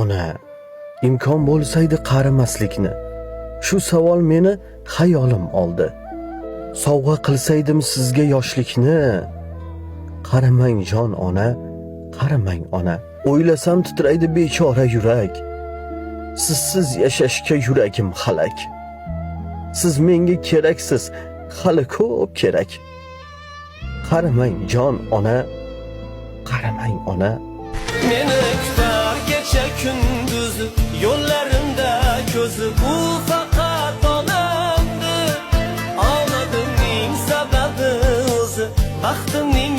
Ona, imkon bo'lsaydi qarimaslikni. Shu savol meni xayolim oldi. Sovg'a qilsaydim sizga yoshlikni. Qaramang jon ona, qaramang ona. O'ylasam titraydi bechora yurak. Sizsiz yashashga yuragim halak. Siz menga keraksiz, hali ko'p kerak. Qaramang jon ona, qaramang ona. Meni kutar kecha kunduz, yo'llarimda ko'zi bu faqat onamdir. Omadimning sababi o'zi, baxtimning